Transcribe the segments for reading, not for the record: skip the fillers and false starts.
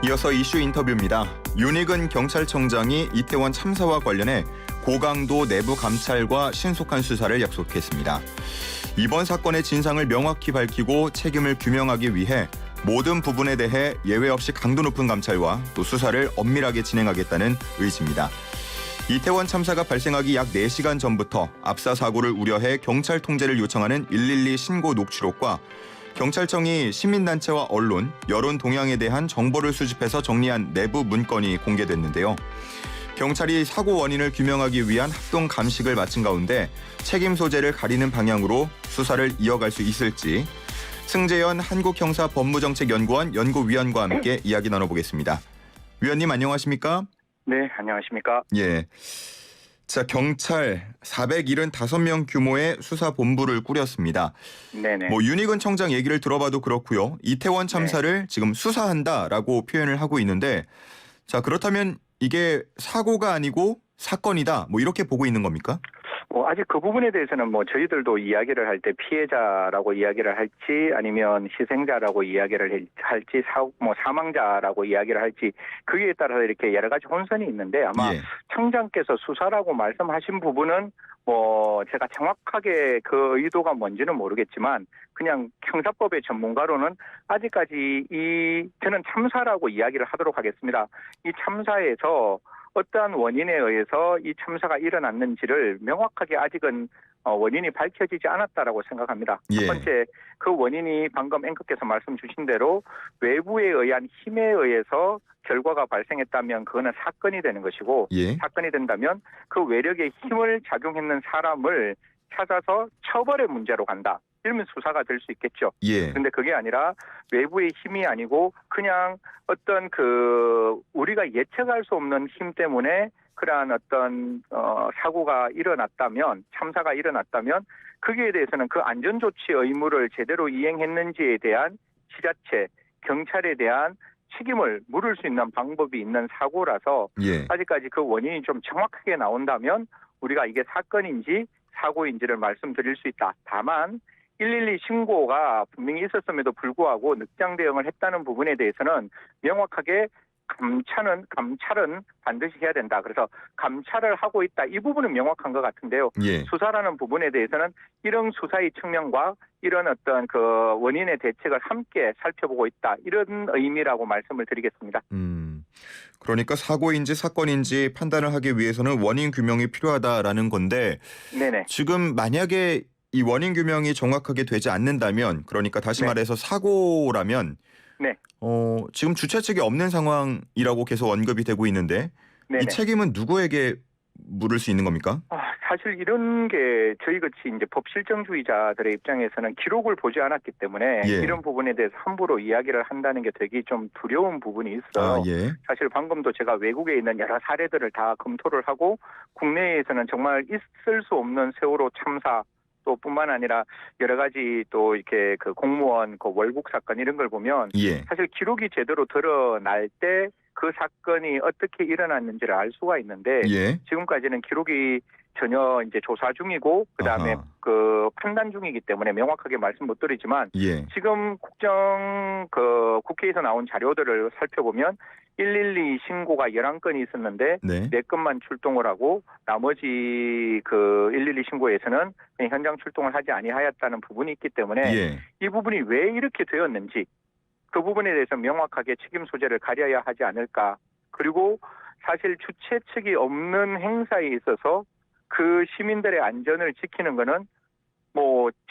이어서 이슈 인터뷰입니다. 윤익은 경찰청장이 이태원 참사와 관련해 고강도 내부 감찰과 신속한 수사를 약속했습니다. 이번 사건의 진상을 명확히 밝히고 책임을 규명하기 위해 모든 부분에 대해 예외 없이 강도 높은 감찰과 또 수사를 엄밀하게 진행하겠다는 의지입니다. 이태원 참사가 발생하기 약 4시간 전부터 압사 사고를 우려해 경찰 통제를 요청하는 112 신고 녹취록과 경찰청이 시민단체와 언론, 여론 동향에 대한 정보를 수집해서 정리한 내부 문건이 공개됐는데요. 경찰이 사고 원인을 규명하기 위한 합동 감식을 마친 가운데 책임 소재를 가리는 방향으로 수사를 이어갈 수 있을지 승재현 한국형사법무정책연구원 연구위원과 함께 이야기 나눠보겠습니다. 위원님 안녕하십니까? 네, 안녕하십니까? 예. 자, 경찰 475명 규모의 수사본부를 꾸렸습니다. 네네. 윤익은 청장 얘기를 들어봐도 그렇고요. 이태원 참사를 지금 수사한다라고 표현을 하고 있는데, 자, 그렇다면 이게 사고가 아니고 사건이다. 이렇게 보고 있는 겁니까? 아직 그 부분에 대해서는 저희들도 이야기를 할 때 피해자라고 이야기를 할지 아니면 희생자라고 이야기를 할지 사망자라고 이야기를 할지 그에 따라서 이렇게 여러 가지 혼선이 있는데 아마 청장께서 수사라고 말씀하신 부분은 제가 정확하게 그 의도가 뭔지는 모르겠지만 그냥 형사법의 전문가로는 아직까지 저는 참사라고 이야기를 하도록 하겠습니다. 이 참사에서 어떠한 원인에 의해서 이 참사가 일어났는지를 명확하게 아직은 원인이 밝혀지지 않았다라고 생각합니다. 첫 번째, 그 원인이 방금 앵커께서 말씀 주신 대로 외부에 의한 힘에 의해서 결과가 발생했다면 그거는 사건이 되는 것이고 사건이 된다면 그 외력의 힘을 작용했는 사람을 찾아서 처벌의 문제로 간다. 이러면 수사가 될 수 있겠죠. 그런데 그게 아니라 외부의 힘이 아니고 그냥 어떤 우리가 예측할 수 없는 힘 때문에 그러한 어떤 사고가 일어났다면 참사가 일어났다면 거기에 대해서는 그 안전조치 의무를 제대로 이행했는지에 대한 지자체, 경찰에 대한 책임을 물을 수 있는 방법이 있는 사고라서 아직까지 그 원인이 좀 정확하게 나온다면 우리가 이게 사건인지 사고인지를 말씀드릴 수 있다. 다만 112 신고가 분명히 있었음에도 불구하고 늑장 대응을 했다는 부분에 대해서는 명확하게 감찰은 반드시 해야 된다. 그래서 감찰을 하고 있다. 이 부분은 명확한 것 같은데요. 수사라는 부분에 대해서는 이런 수사의 측면과 이런 어떤 원인의 대책을 함께 살펴보고 있다. 이런 의미라고 말씀을 드리겠습니다. 그러니까 사고인지 사건인지 판단을 하기 위해서는 원인 규명이 필요하다라는 건데 지금 만약에 이 원인 규명이 정확하게 되지 않는다면 그러니까 다시 말해서 사고라면 지금 주최 측이 없는 상황이라고 계속 언급이 되고 있는데 이 책임은 누구에게 물을 수 있는 겁니까? 사실 이런 게 저희같이 이제 법 실정주의자들의 입장에서는 기록을 보지 않았기 때문에 이런 부분에 대해서 함부로 이야기를 한다는 게 되게 좀 두려운 부분이 있어요. 사실 방금도 제가 외국에 있는 여러 사례들을 다 검토를 하고 국내에서는 정말 있을 수 없는 세월호 참사 또 뿐만 아니라 여러 가지 또 이렇게 공무원 월북 사건 이런 걸 보면 사실 기록이 제대로 드러날 때 그 사건이 어떻게 일어났는지를 알 수가 있는데 지금까지는 기록이 전혀 이제 조사 중이고 그다음에 판단 중이기 때문에 명확하게 말씀 못 드리지만 지금 국회에서 나온 자료들을 살펴보면 112 신고가 11건이 있었는데 4건만 출동을 하고 나머지 112 신고에서는 현장 출동을 하지 아니하였다는 부분이 있기 때문에 이 부분이 왜 이렇게 되었는지 그 부분에 대해서 명확하게 책임 소재를 가려야 하지 않을까. 그리고 사실 주최 측이 없는 행사에 있어서 그 시민들의 안전을 지키는 거는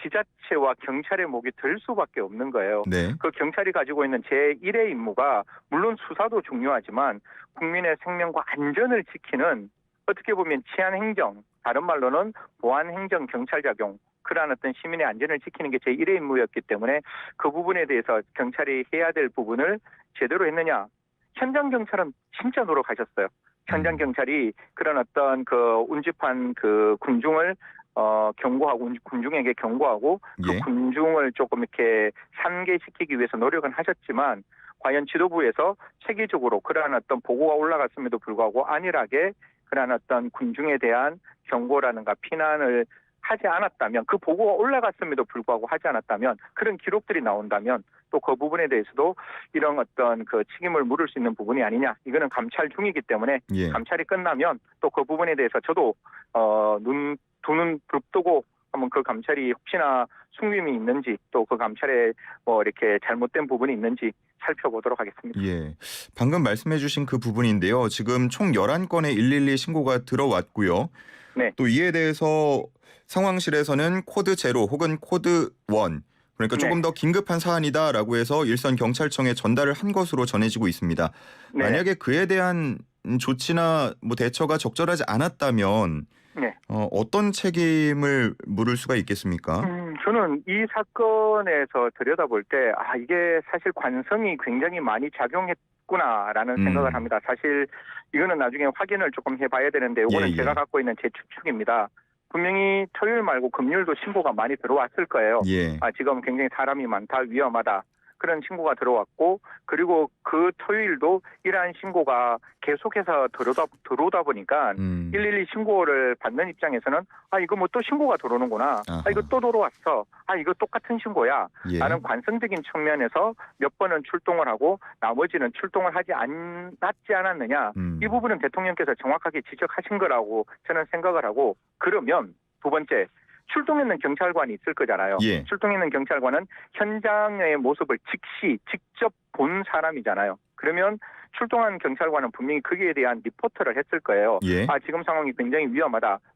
지자체와 경찰의 목이 들 수밖에 없는 거예요. 그 경찰이 가지고 있는 제1의 임무가 물론 수사도 중요하지만 국민의 생명과 안전을 지키는 어떻게 보면 치안행정, 다른 말로는 보안행정 경찰작용 그러한 어떤 시민의 안전을 지키는 게 제1의 임무였기 때문에 그 부분에 대해서 경찰이 해야 될 부분을 제대로 했느냐. 현장 경찰은 진짜 노력하셨어요. 현장 경찰이 그런 어떤 운집한 군중을 경고하고 군중에게 경고하고 그 군중을 조금 이렇게 산계시키기 위해서 노력은 하셨지만 과연 지도부에서 체계적으로 그러한 어떤 보고가 올라갔음에도 불구하고 안일하게 그러한 어떤 군중에 대한 경고라든가 피난을 하지 않았다면 그 보고가 올라갔음에도 불구하고 하지 않았다면 그런 기록들이 나온다면 또 그 부분에 대해서도 이런 어떤 그 책임을 물을 수 있는 부분이 아니냐. 이거는 감찰 중이기 때문에 예. 감찰이 끝나면 또 그 부분에 대해서 저도 두 눈 부릅뜨고 한번 그 감찰이 혹시나 숙림이 있는지 또 그 감찰에 뭐 이렇게 잘못된 부분이 있는지 살펴보도록 하겠습니다. 예. 방금 말씀해 주신 그 부분인데요. 지금 총 11건의 112 신고가 들어왔고요. 네. 또 이에 대해서 상황실에서는 코드 제로 혹은 코드 1 그러니까 조금 더 긴급한 사안이다라고 해서 일선 경찰청에 전달을 한 것으로 전해지고 있습니다. 네. 만약에 그에 대한 조치나 뭐 대처가 적절하지 않았다면 어떤 책임을 물을 수가 있겠습니까? 저는 이 사건에서 들여다볼 때 이게 사실 관성이 굉장히 많이 작용했구나라는 생각을 합니다. 사실 이거는 나중에 확인을 조금 해봐야 되는데 이거는 제가 갖고 있는 제 추측입니다. 분명히 토요일 말고 금요일도 신고가 많이 들어왔을 거예요. 지금 굉장히 사람이 많다, 위험하다. 그런 신고가 들어왔고 그리고 그 토요일도 이러한 신고가 계속해서 들어오다 보니까 112 신고를 받는 입장에서는 이거 뭐 또 신고가 들어오는구나. 이거 또 들어왔어. 이거 똑같은 신고야. 라는 관성적인 측면에서 몇 번은 출동을 하고 나머지는 출동을 하지 않았느냐. 이 부분은 대통령께서 정확하게 지적하신 거라고 저는 생각을 하고 그러면 두 번째 출동했는 경찰관이 있을 거잖아요. 출동했는 경찰관은 현장의 모습을 직접 본 사람이잖아요. 그러면 출동한 경찰관은 분명히 거기에 대한 리포트를 했을 거예요. 지금 상황이 굉장히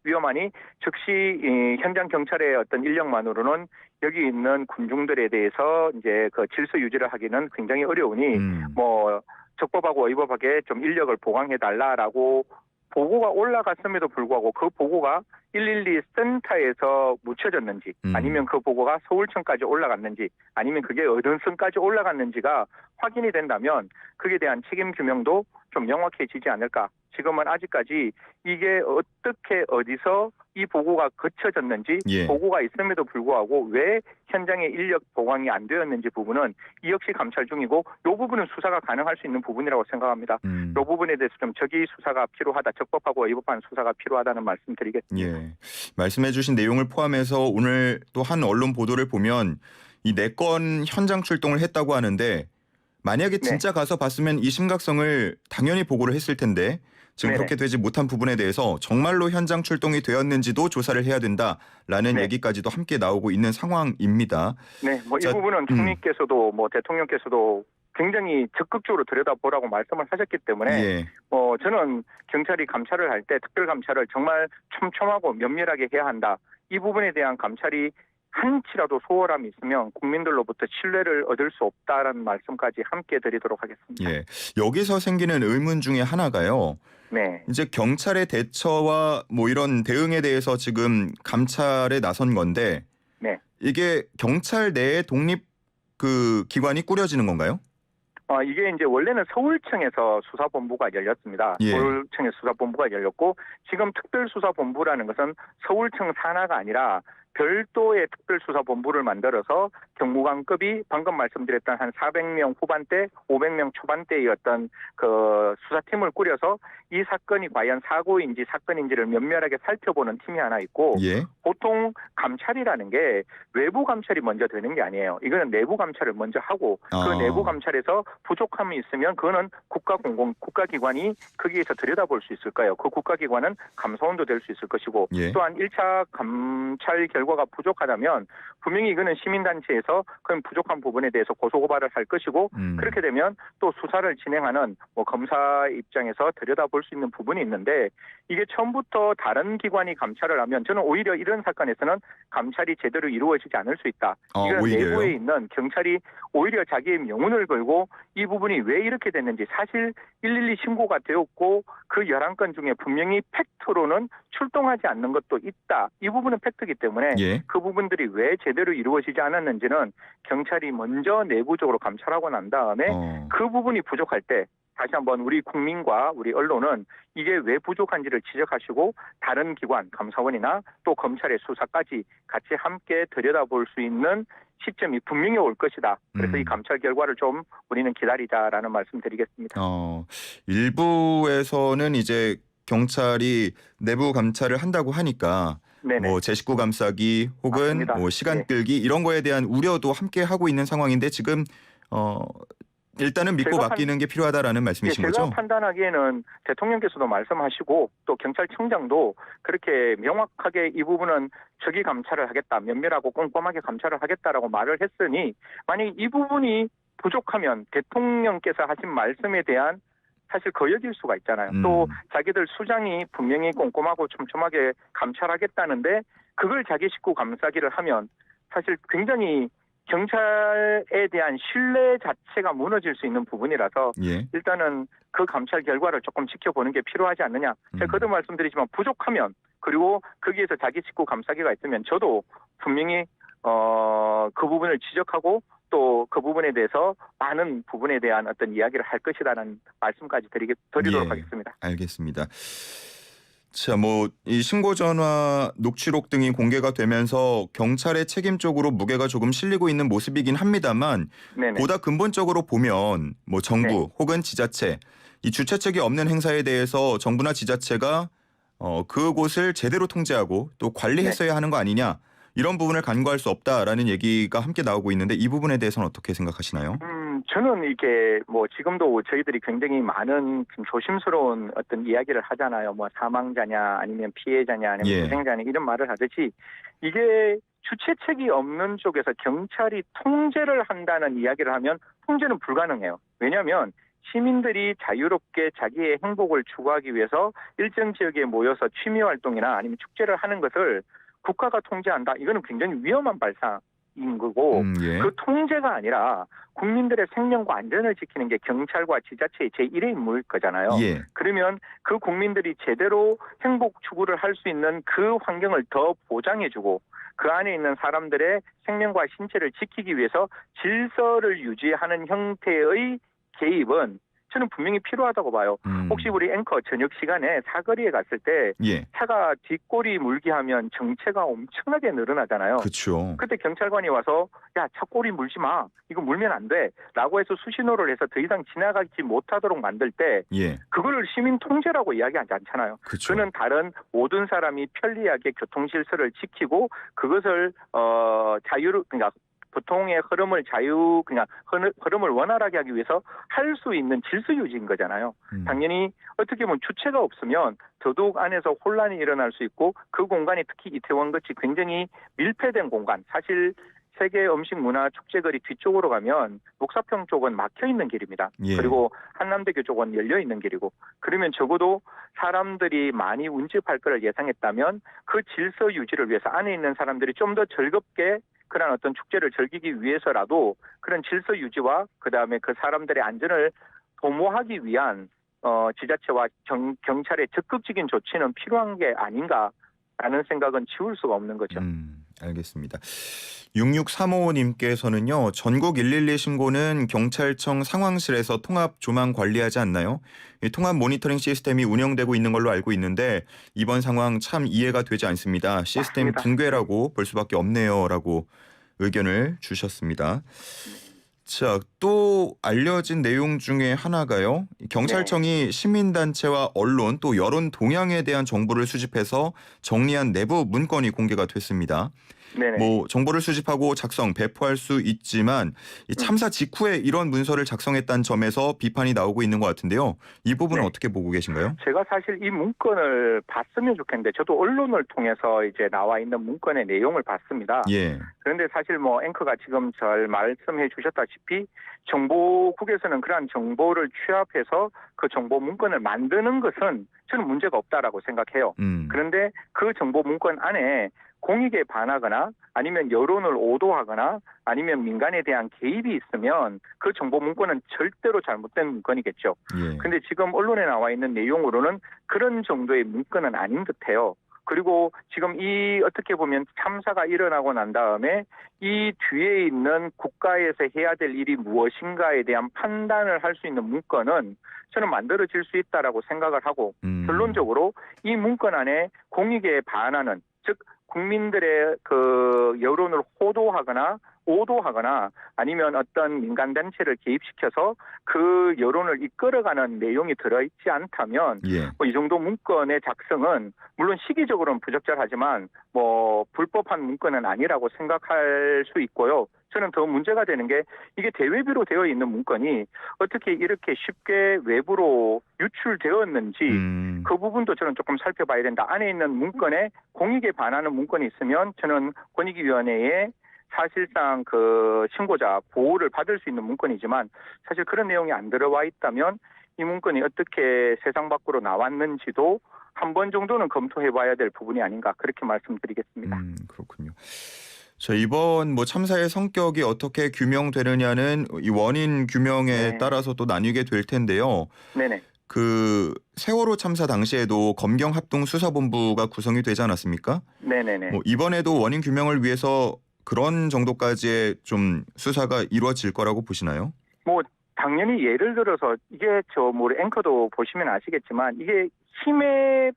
위험하니 즉시 현장 경찰의 어떤 인력만으로는 여기 있는 군중들에 대해서 이제 그 질서 유지를 하기는 굉장히 어려우니 뭐 적법하고 의법하게 좀 인력을 보강해달라라고 보고가 올라갔음에도 불구하고 그 보고가 112 센터에서 묻혀졌는지 아니면 그 보고가 서울청까지 올라갔는지 아니면 그게 어느 선까지 올라갔는지가 확인이 된다면 그에 대한 책임 규명도 좀 명확해지지 않을까. 지금은 아직까지 이게 어떻게 어디서 이 보고가 거쳐졌는지 보고가 있음에도 불구하고 왜 현장에 인력 보강이 안 되었는지 부분은 이 역시 감찰 중이고 이 부분은 수사가 가능할 수 있는 부분이라고 생각합니다. 이 부분에 대해서 좀 적기 수사가 필요하다. 적법하고 의법한 수사가 필요하다는 말씀드리겠습니다. 말씀해 주신 내용을 포함해서 오늘 또 한 언론 보도를 보면 이 4건 현장 출동을 했다고 하는데 만약에 진짜 가서 봤으면 이 심각성을 당연히 보고를 했을 텐데 지금 그렇게 되지 못한 부분에 대해서 정말로 현장 출동이 되었는지도 조사를 해야 된다라는 얘기까지도 함께 나오고 있는 상황입니다. 이 부분은 총리께서도 대통령께서도 굉장히 적극적으로 들여다보라고 말씀을 하셨기 때문에 저는 경찰이 감찰을 할 때 특별 감찰을 정말 촘촘하고 면밀하게 해야 한다. 이 부분에 대한 감찰이 한치라도 소홀함이 있으면 국민들로부터 신뢰를 얻을 수 없다라는 말씀까지 함께 드리도록 하겠습니다. 여기서 생기는 의문 중에 하나가요. 이제 경찰의 대처와 뭐 이런 대응에 대해서 지금 감찰에 나선 건데 이게 경찰 내에 독립 그 기관이 꾸려지는 건가요? 이게 이제 원래는 서울청에서 수사본부가 열렸습니다. 서울청에서 수사본부가 열렸고 지금 특별수사본부라는 것은 서울청 산하가 아니라 별도의 특별수사본부를 만들어서 경무관급이 방금 말씀드렸던 한 400명 후반대, 500명 초반대의 어떤 그 수사팀을 꾸려서 이 사건이 과연 사고인지 사건인지를 면밀하게 살펴보는 팀이 하나 있고 보통 감찰이라는 게 외부 감찰이 먼저 되는 게 아니에요. 이거는 내부 감찰을 먼저 하고 그 내부 감찰에서 부족함이 있으면 그거는 국가기관이 거기에서 들여다볼 수 있을 거예요. 그 국가기관은 감사원도 될 수 있을 것이고 또한 1차 감찰 결과가 부족하다면 분명히 이거는 시민단체에서 그런 부족한 부분에 대해서 고소고발을 할 것이고 그렇게 되면 또 수사를 진행하는 검사 입장에서 들여다볼 수 있는 부분이 있는데 이게 처음부터 다른 기관이 감찰을 하면 저는 오히려 이런 사건에서는 감찰이 제대로 이루어지지 않을 수 있다. 이건 내부에 있는 경찰이 오히려 자기의 명운을 걸고 이 부분이 왜 이렇게 됐는지 사실 112 신고가 되었고 그 11건 중에 분명히 팩트로는 출동하지 않는 것도 있다. 이 부분은 팩트이기 때문에 그 부분들이 왜 제대로 이루어지지 않았는지는 경찰이 먼저 내부적으로 감찰하고 난 다음에 그 부분이 부족할 때 다시 한번 우리 국민과 우리 언론은 이게 왜 부족한지를 지적하시고 다른 기관, 감사원이나 또 검찰의 수사까지 같이 함께 들여다볼 수 있는 시점이 분명히 올 것이다. 그래서 이 감찰 결과를 좀 우리는 기다리자라는 말씀 드리겠습니다. 일부에서는 이제 경찰이 내부 감찰을 한다고 하니까 뭐 제 식구 감싸기 혹은 맞습니다. 뭐 시간 끌기 이런 거에 대한 우려도 함께 하고 있는 상황인데 지금 일단은 믿고 맡기는 게 필요하다라는 말씀이신 제가 거죠? 판단하기에는 대통령께서도 말씀하시고 또 경찰청장도 그렇게 명확하게 이 부분은 적이 감찰을 하겠다, 면밀하고 꼼꼼하게 감찰을 하겠다라고 말을 했으니 만약 이 부분이 부족하면 대통령께서 하신 말씀에 대한 사실 거역일 수가 있잖아요. 또 자기들 수장이 분명히 꼼꼼하고 촘촘하게 감찰하겠다는데 그걸 자기 식구 감싸기를 하면 사실 굉장히 경찰에 대한 신뢰 자체가 무너질 수 있는 부분이라서 일단은 그 감찰 결과를 조금 지켜보는 게 필요하지 않느냐. 제가 거듭 말씀드리지만 부족하면 그리고 거기에서 자기 식구 감싸기가 있으면 저도 분명히 그 부분을 지적하고 또 그 부분에 대해서 많은 부분에 대한 어떤 이야기를 할 것이라는 말씀까지 드리도록 하겠습니다. 알겠습니다. 자, 뭐 이 신고 전화, 녹취록 등이 공개가 되면서 경찰의 책임 쪽으로 무게가 조금 실리고 있는 모습이긴 합니다만 보다 근본적으로 보면 뭐 정부 혹은 지자체 이 주최책이 없는 행사에 대해서 정부나 지자체가 그곳을 제대로 통제하고 또 관리했어야 하는 거 아니냐. 이런 부분을 간과할 수 없다라는 얘기가 함께 나오고 있는데 이 부분에 대해서는 어떻게 생각하시나요? 저는 이게 뭐 지금도 저희들이 굉장히 많은 좀 조심스러운 어떤 이야기를 하잖아요. 뭐 사망자냐 아니면 피해자냐 아니면 희생자냐 이런 말을 하듯이 이게 주최책이 없는 쪽에서 경찰이 통제를 한다는 이야기를 하면 통제는 불가능해요. 왜냐하면 시민들이 자유롭게 자기의 행복을 추구하기 위해서 일정 지역에 모여서 취미 활동이나 아니면 축제를 하는 것을 국가가 통제한다. 이거는 굉장히 위험한 발상인 거고 그 통제가 아니라 국민들의 생명과 안전을 지키는 게 경찰과 지자체의 제1의 임무일 거잖아요. 그러면 그 국민들이 제대로 행복 추구를 할 수 있는 그 환경을 더 보장해주고 그 안에 있는 사람들의 생명과 신체를 지키기 위해서 질서를 유지하는 형태의 개입은 저는 분명히 필요하다고 봐요. 혹시 우리 앵커 저녁 시간에 사거리에 갔을 때 차가 뒷골이 물게 하면 정체가 엄청나게 늘어나잖아요. 그렇죠. 그때 경찰관이 와서 야, 차 꼬리 물지 마. 이거 물면 안 돼. 라고 해서 수신호를 해서 더 이상 지나가지 못하도록 만들 때 그거를 시민 통제라고 이야기하지 않잖아요. 그는 다른 모든 사람이 편리하게 교통 질서를 지키고 그것을 그러니까 보통의 흐름을 흐름을 원활하게 하기 위해서 할 수 있는 질서 유지인 거잖아요. 당연히 어떻게 보면 주체가 없으면 더더욱 안에서 혼란이 일어날 수 있고 그 공간이 특히 이태원 같이 굉장히 밀폐된 공간. 사실 세계 음식 문화 축제거리 뒤쪽으로 가면 녹사평 쪽은 막혀 있는 길입니다. 그리고 한남대교 쪽은 열려 있는 길이고 그러면 적어도 사람들이 많이 운집할 것을 예상했다면 그 질서 유지를 위해서 안에 있는 사람들이 좀 더 즐겁게 그런 어떤 축제를 즐기기 위해서라도 그런 질서 유지와 그다음에 그 사람들의 안전을 도모하기 위한 지자체와 경찰의 적극적인 조치는 필요한 게 아닌가라는 생각은 지울 수가 없는 거죠. 알겠습니다. 6635님께서는요. 전국 112 신고는 경찰청 상황실에서 통합 조망 관리하지 않나요? 이 통합 모니터링 시스템이 운영되고 있는 걸로 알고 있는데 이번 상황 참 이해가 되지 않습니다. 시스템 붕괴라고 볼 수밖에 없네요. 라고 의견을 주셨습니다. 자, 또 알려진 내용 중에 하나가요. 경찰청이 시민단체와 언론 또 여론 동향에 대한 정보를 수집해서 정리한 내부 문건이 공개가 됐습니다. 뭐 정보를 수집하고 작성, 배포할 수 있지만 이 참사 직후에 이런 문서를 작성했다는 점에서 비판이 나오고 있는 것 같은데요. 이 부분은 어떻게 보고 계신가요? 제가 사실 이 문건을 봤으면 좋겠는데 저도 언론을 통해서 이제 나와 있는 문건의 내용을 봤습니다. 그런데 사실 뭐 앵커가 지금 잘 말씀해 주셨다시피 정보국에서는 그러한 정보를 취합해서 그 정보 문건을 만드는 것은 저는 문제가 없다라고 생각해요. 그런데 그 정보 문건 안에 공익에 반하거나 아니면 여론을 오도하거나 아니면 민간에 대한 개입이 있으면 그 정보 문건은 절대로 잘못된 문건이겠죠. 그런데 지금 언론에 나와 있는 내용으로는 그런 정도의 문건은 아닌 듯해요. 그리고 지금 이 어떻게 보면 참사가 일어나고 난 다음에 이 뒤에 있는 국가에서 해야 될 일이 무엇인가에 대한 판단을 할 수 있는 문건은 저는 만들어질 수 있다라고 생각을 하고 결론적으로 이 문건 안에 공익에 반하는 즉 국민들의 그 여론을 호도하거나 오도하거나 아니면 어떤 민간단체를 개입시켜서 그 여론을 이끌어가는 내용이 들어있지 않다면 뭐 이 정도 문건의 작성은 물론 시기적으로는 부적절하지만 뭐 불법한 문건은 아니라고 생각할 수 있고요. 저는 더 문제가 되는 게 이게 대외비로 되어 있는 문건이 어떻게 이렇게 쉽게 외부로 유출되었는지 그 부분도 저는 조금 살펴봐야 된다. 안에 있는 문건에 공익에 반하는 문건이 있으면 저는 권익위원회에 사실상 그 신고자 보호를 받을 수 있는 문건이지만 사실 그런 내용이 안 들어와 있다면 이 문건이 어떻게 세상 밖으로 나왔는지도 한 번 정도는 검토해봐야 될 부분이 아닌가 그렇게 말씀드리겠습니다. 그렇군요. 자, 이번 뭐 참사의 성격이 어떻게 규명되느냐는 이 원인 규명에 따라서 또 나뉘게 될 텐데요. 네네. 그 세월호 참사 당시에도 검경 합동 수사본부가 구성이 되지 않았습니까? 네네네. 뭐 이번에도 원인 규명을 위해서 그런 정도까지의 좀 수사가 이루어질 거라고 보시나요? 뭐 당연히 예를 들어서 이게 저 뭐 앵커도 보시면 아시겠지만 이게 힘이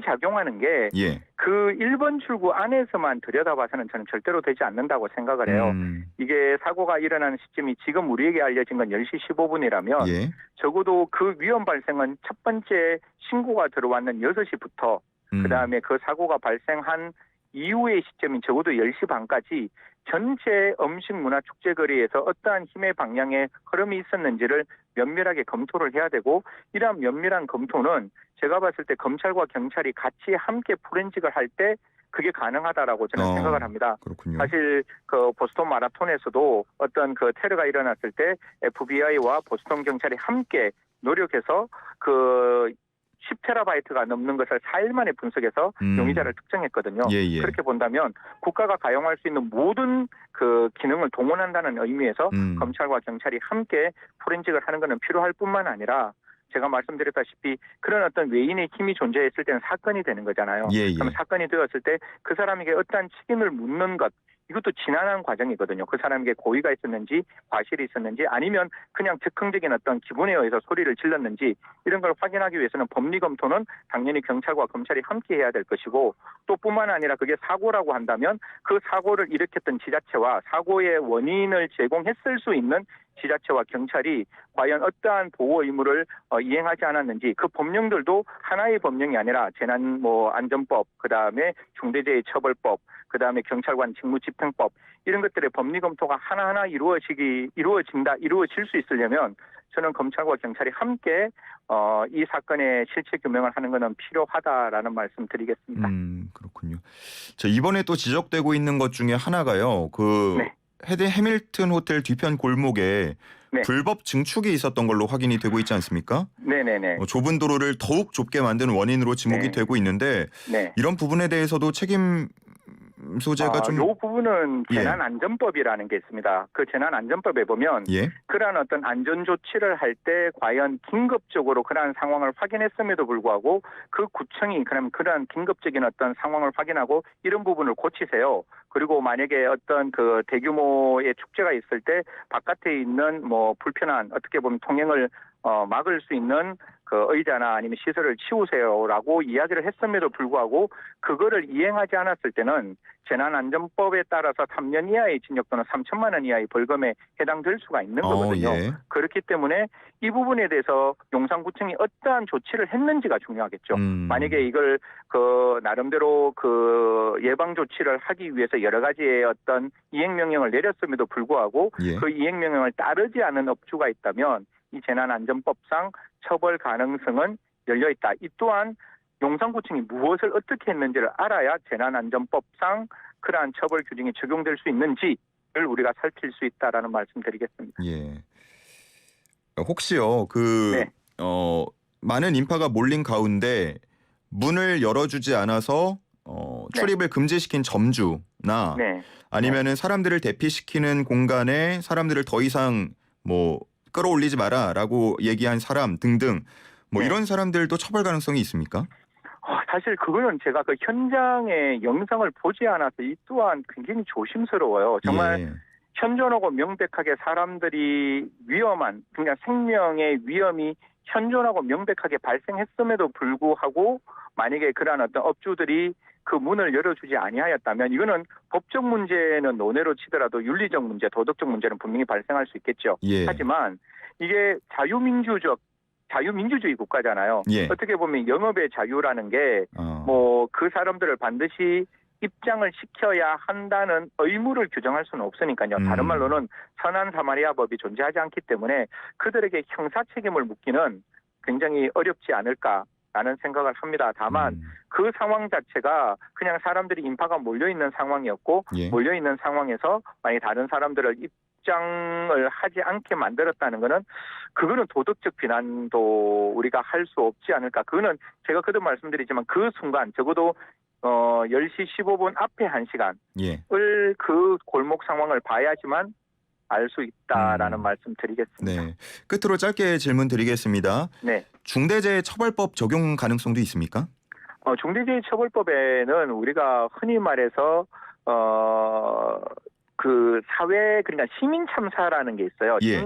작용하는 게 그 1번 출구 안에서만 들여다봐서는 저는 절대로 되지 않는다고 생각을 해요. 이게 사고가 일어나는 시점이 지금 우리에게 알려진 건 10시 15분이라면 적어도 그 위험 발생은 첫 번째 신고가 들어왔는 6시부터 그다음에 그 사고가 발생한 이후의 시점인 적어도 10시 반까지 전체 음식문화축제거리에서 어떠한 힘의 방향에 흐름이 있었는지를 면밀하게 검토를 해야 되고 이러한 면밀한 검토는 제가 봤을 때 검찰과 경찰이 같이 함께 포렌식을 할 때 그게 가능하다라고 저는 생각을 합니다. 그렇군요. 사실 그 보스턴 마라톤에서도 어떤 그 테러가 일어났을 때 FBI와 보스턴 경찰이 함께 노력해서 그 10테라바이트가 넘는 것을 4일 만에 분석해서 용의자를 특정했거든요. 그렇게 본다면 국가가 가용할 수 있는 모든 그 기능을 동원한다는 의미에서 검찰과 경찰이 함께 포렌식을 하는 것은 필요할 뿐만 아니라 제가 말씀드렸다시피 그런 어떤 외인의 힘이 존재했을 때는 사건이 되는 거잖아요. 그럼 사건이 되었을 때 그 사람에게 어떠한 책임을 묻는 것 이것도 지난한 과정이거든요. 그 사람에게 고의가 있었는지 과실이 있었는지 아니면 그냥 즉흥적인 어떤 기분에 의해서 소리를 질렀는지 이런 걸 확인하기 위해서는 법리 검토는 당연히 경찰과 검찰이 함께 해야 될 것이고 또 뿐만 아니라 그게 사고라고 한다면 그 사고를 일으켰던 지자체와 사고의 원인을 제공했을 수 있는 지자체와 경찰이 과연 어떠한 보호 의무를 이행하지 않았는지 그 법령들도 하나의 법령이 아니라 재난 뭐 안전법 그다음에 중대재해처벌법 그다음에 경찰관 직무집행법 이런 것들의 법리 검토가 하나하나 이루어질 수 있으려면 저는 검찰과 경찰이 함께 이 사건의 실체 규명을 하는 것은 필요하다라는 말씀 드리겠습니다. 그렇군요. 자, 이번에 또 지적되고 있는 것 중에 하나가요. 헤드 해밀턴 호텔 뒤편 골목에 불법 증축이 있었던 걸로 확인이 되고 있지 않습니까? 네네네. 좁은 도로를 더욱 좁게 만드는 원인으로 지목이 되고 있는데 이런 부분에 대해서도 책임 소재가 좀... 이 부분은 재난안전법이라는 게 있습니다. 그 재난안전법에 보면 그러한 어떤 안전조치를 할 때 과연 긴급적으로 그러한 상황을 확인했음에도 불구하고 그 구청이 그러한 긴급적인 어떤 상황을 확인하고 이런 부분을 고치세요. 그리고 만약에 어떤 그 대규모의 축제가 있을 때 바깥에 있는 뭐 불편한 어떻게 보면 통행을 막을 수 있는 그 의자나 아니면 시설을 치우세요라고 이야기를 했음에도 불구하고 그거를 이행하지 않았을 때는 재난안전법에 따라서 3년 이하의 징역 또는 3천만 원 이하의 벌금에 해당될 수가 있는 거거든요. 그렇기 때문에 이 부분에 대해서 용산구청이 어떠한 조치를 했는지가 중요하겠죠. 만약에 이걸 그 나름대로 그 예방 조치를 하기 위해서 여러 가지의 어떤 이행명령을 내렸음에도 불구하고 그 이행명령을 따르지 않은 업주가 있다면 이 재난안전법상 처벌 가능성은 열려있다. 이 또한 용산구청이 무엇을 어떻게 했는지를 알아야 재난안전법상 그러한 처벌 규정이 적용될 수 있는지를 우리가 살필 수 있다라는 말씀드리겠습니다. 혹시요 많은 인파가 몰린 가운데 문을 열어주지 않아서 출입을 금지시킨 점주나 아니면은 사람들을 대피시키는 공간에 사람들을 더 이상 뭐 끌어올리지 마라라고 얘기한 사람 등등 뭐 이런 사람들도 처벌 가능성이 있습니까? 사실 그거는 제가 그 현장의 영상을 보지 않아서 이 또한 굉장히 조심스러워요. 정말 현존하고 명백하게 사람들이 위험한, 그냥 생명의 위험이 현존하고 명백하게 발생했음에도 불구하고 만약에 그러한 어떤 업주들이 그 문을 열어주지 아니하였다면 이거는 법적 문제는 논외로 치더라도 윤리적 문제, 도덕적 문제는 분명히 발생할 수 있겠죠. 예. 하지만 이게 자유민주주의 국가잖아요. 예. 어떻게 보면 영업의 자유라는 게 뭐 그 사람들을 반드시 입장을 시켜야 한다는 의무를 규정할 수는 없으니까요. 다른 말로는 선한 사마리아법이 존재하지 않기 때문에 그들에게 형사 책임을 묻기는 굉장히 어렵지 않을까라는 생각을 합니다. 다만 그 상황 자체가 그냥 사람들이 인파가 몰려있는 상황이었고 예. 몰려있는 상황에서 만약 다른 사람들을 입장을 하지 않게 만들었다는 거는 그거는 도덕적 비난도 우리가 할 수 없지 않을까. 그거는 제가 그도 말씀드리지만 그 순간 적어도 10시 15분 앞에 1시간을 예. 그 골목 상황을 봐야지만 알 수 있다라는 말씀 드리겠습니다. 네. 끝으로 짧게 질문 드리겠습니다. 네. 중대재해처벌법 적용 가능성도 있습니까? 중대재해처벌법에는 우리가 흔히 말해서 그 사회 그러니까 시민 참사라는 게 있어요. 예.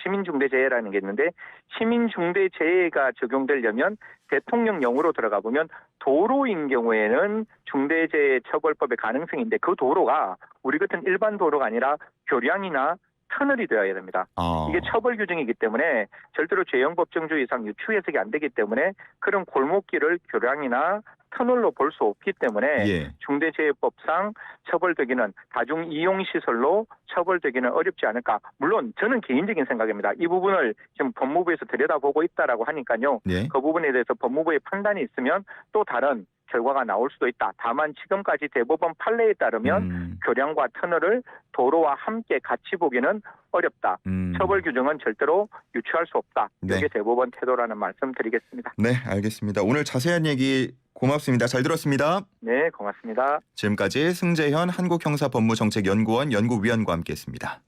시민 중대재해라는 게 있는데 시민 중대재해가 적용되려면 대통령령으로 들어가 보면 도로인 경우에는 중대재해처벌법의 가능성인데 그 도로가 우리 같은 일반 도로가 아니라 교량이나 터널이 되어야 됩니다. 이게 처벌 규정이기 때문에 절대로 죄형법정주의상 유추 해석이 안 되기 때문에 그런 골목길을 교량이나 터널로 볼 수 없기 때문에 예. 중대재해법상 처벌되기는 다중이용시설로 처벌되기는 어렵지 않을까. 물론 저는 개인적인 생각입니다. 이 부분을 지금 법무부에서 들여다보고 있다라고 하니까요. 예. 그 부분에 대해서 법무부의 판단이 있으면 또 다른 결과가 나올 수도 있다. 다만 지금까지 대법원 판례에 따르면 교량과 터널을 도로와 함께 같이 보기는 어렵다. 처벌 규정은 절대로 유추할 수 없다. 네. 이게 대법원 태도라는 말씀 드리겠습니다. 네, 알겠습니다. 오늘 자세한 얘기 고맙습니다. 잘 들었습니다. 네, 고맙습니다. 지금까지 승재현 한국형사법무정책연구원 연구위원과 함께했습니다.